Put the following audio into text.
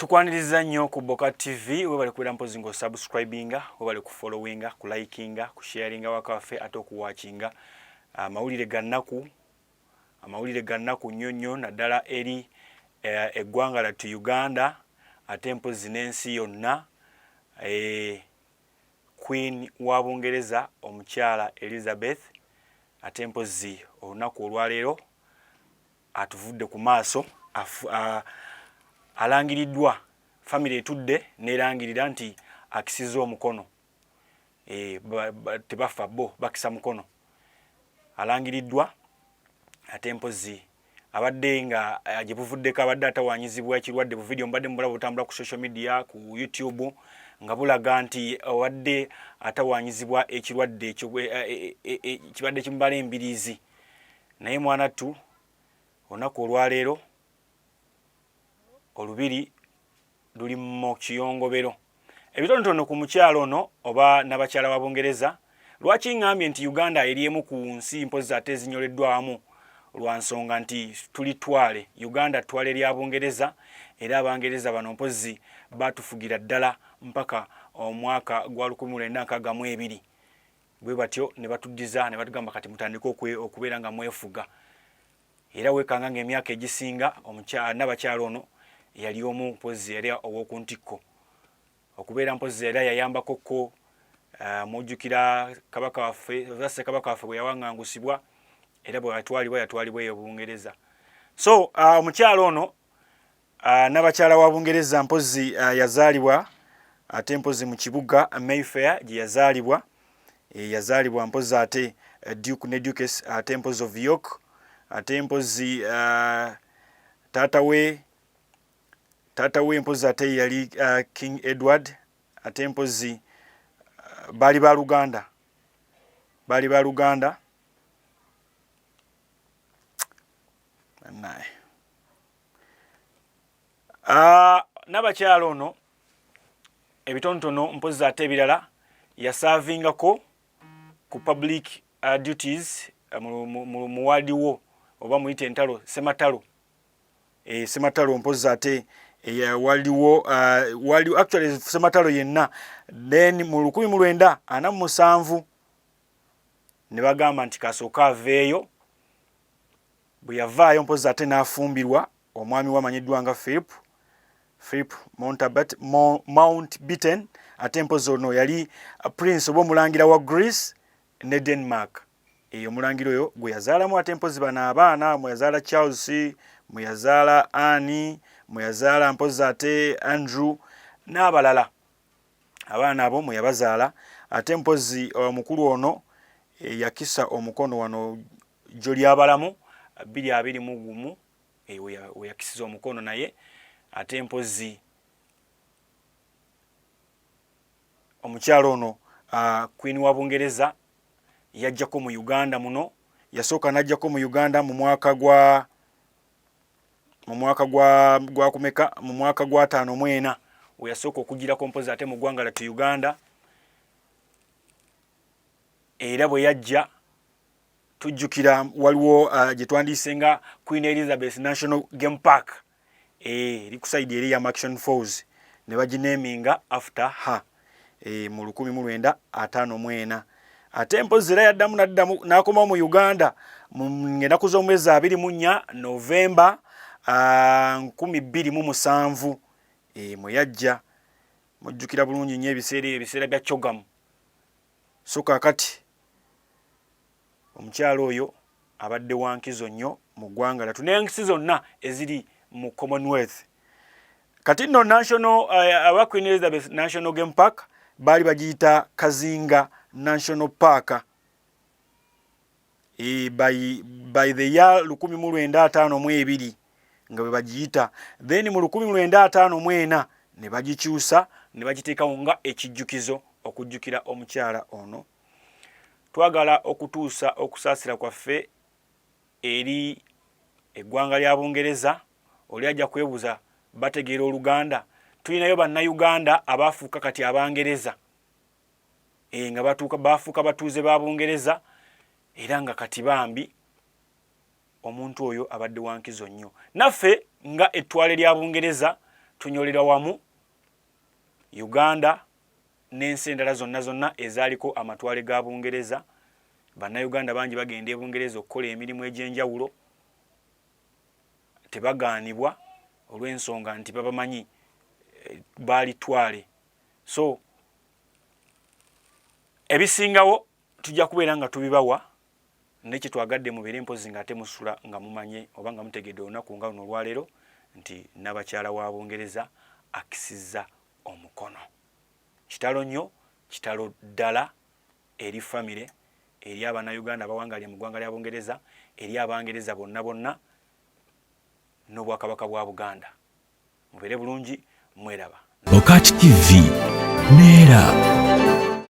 Tukwaniriza nnyo ku Boka TV we bali kubeera mpozi ngo subscribinga we bali ku followinga ku likinga ku sharinga wakafe ate okuwatchinga amawulire gannaku nnyonnyo naddala eri eggwanga lattu Uganda ate mpozi n'ensi yonna Queen wa Bungereza omukyala Elizabeth ate mpozi olunaku olwaleero atuvudde ku maaso alangiriddwa family etudde nerangirira nti akisiza omukono tebafa bo bakisa mukono alangiriddwa ate mpozi abadde nga agibuvuddeko abadde atawanyizibwa ekirwadde bu video mbadde mbula butambula ku social media ku YouTube nga bulaga nti abadde atawanyizibwa ekirwadde ekibadde kimbala embirizi naye mwana tu onako olwaleero olubiri luli mu kiyongobero ebitonotono ku mukyalo ono oba nabakyala wa Bungereza lwaki ngambye nti Uganda eriemu ku nsi mpozi ate zinyoleddwamu lwa nsonga nti tulitwale Uganda twale lya Bungereza era Abangereza bano mpozi batufugira ddala mpaka omwaka gwa 1962 bwe batyo ne batuddiza ne batugamba kati mutandika okubeera nga mwefuga era wekanga ng'emyaka egisinga nabakyalo ono yali omu mpozi era owokuntikko okubeera mpozi era yayambako ko mujjukira kabaka waffe bwe yawangangusibwa era bwe yatwalibwa eyo Bungereza so omukyalo ono nabakyala wa Bungereza mpozi yazaalibwa ate mpozi mu kibuga Mayfair gye yazaalibwa mpozi ate Duke ne Duchess ate mpozi of York ate mpozi taata we mpozi ate yali King Edward ate mpozi bali ba Luganda naye nabakyalo ono ebitonotono mpozi ate ebirala yasavingako ku public duties mu World War oba muyite entalo sematalo mpozi ate World War actually sematalo yenna then mu 1947 ne bagamba nti kasooka aveeyo bwe yavaayo mpozi ate n'afumbirwa omwami wamanyiddwa nga Philip Mountbatten ate mpozi ono yali prince oba omulangira wa Greece ne Denmark omulangira oyo gwe yazaalamu ate mpozi bano abaana mwe yazaala Charles mwe yazaala Annie mwe yazaala mpozi ate Andrew n'abalala abaana abo mwe yabazaala ate mpozi omukulu ono yakisa omukono wano joli abalamu 221 we yakisiza omukono naye ate mpozi omukyalo ono Queen wa Bungereza yajjako mu Uganda muno yasooka najjako mu Uganda mu mwaka gwa kumeka mu mwaka gwa 54 we yasooka okugirako mpozi ate mu ggwanga lattu Uganda era bwe yajja tujjukira waliwo gye twandiisenga Queen Elizabeth National Game Park eri ku side eri ya Action Falls ne bagineminga after her mu 1954 ate mpozi era yaddamu n'akoma mu Uganda ng'ennaku z'omwezi 24 Novemba 2007 mwe yajja mujjukira bulungi nnyo ebiseera bya Chogamu so kaakati omukyalo oyo abadde wankizo nnyo mu ggwanga lattu n'ensi zonna eziri mu Commonwealth kati nno aba Queen Elizabeth National Game Park baali bagiyita Kazinga National Park by the year 1952 nga bwe bagiyita then mu 1954 ne bagikyusa ne bagiteekawo nga ekijjukizo okujjukira omukyala ono twagala okutuusa okusaasira kwaffe eri eggwanga lya Bungereza oli ajja kwebuuza bategeera Oluganda tulinayo bannayuganda abaafuuka kati Abangereza nga baafuuka batuuze ba Bungereza era nga kati bambi omuntu oyo abadde wankizo nnyo naffe nga ettwale lya Bungereza tunyolera wamu Uganda n'ensi endala zonna ezaaliko amatwale ga Bungereza. Bannayuganda bangi bagenda e Bungereza okukola emirimu egy'enjawulo, tebagaanibwa olw'ensonga nti babamanyi baalitwale. So ebisingawo tujja kubeera nga tubibawa, nekye twagadde mubeere mpozi nga ate musula nga mumanye oba nga mutegedde olunaku nga luno olwaleero nti Nabakyala wa Bungereza akisizza omukono. Kitalo nnyo, kitalo ddala eri famire, eri Abannayuganda abawangalye mu ggwanga lya Bungereza, eri Abangereza bonna n'Obwakabaka bwa Buganda. Mubeere bulungi, mweraba. Okati TV neera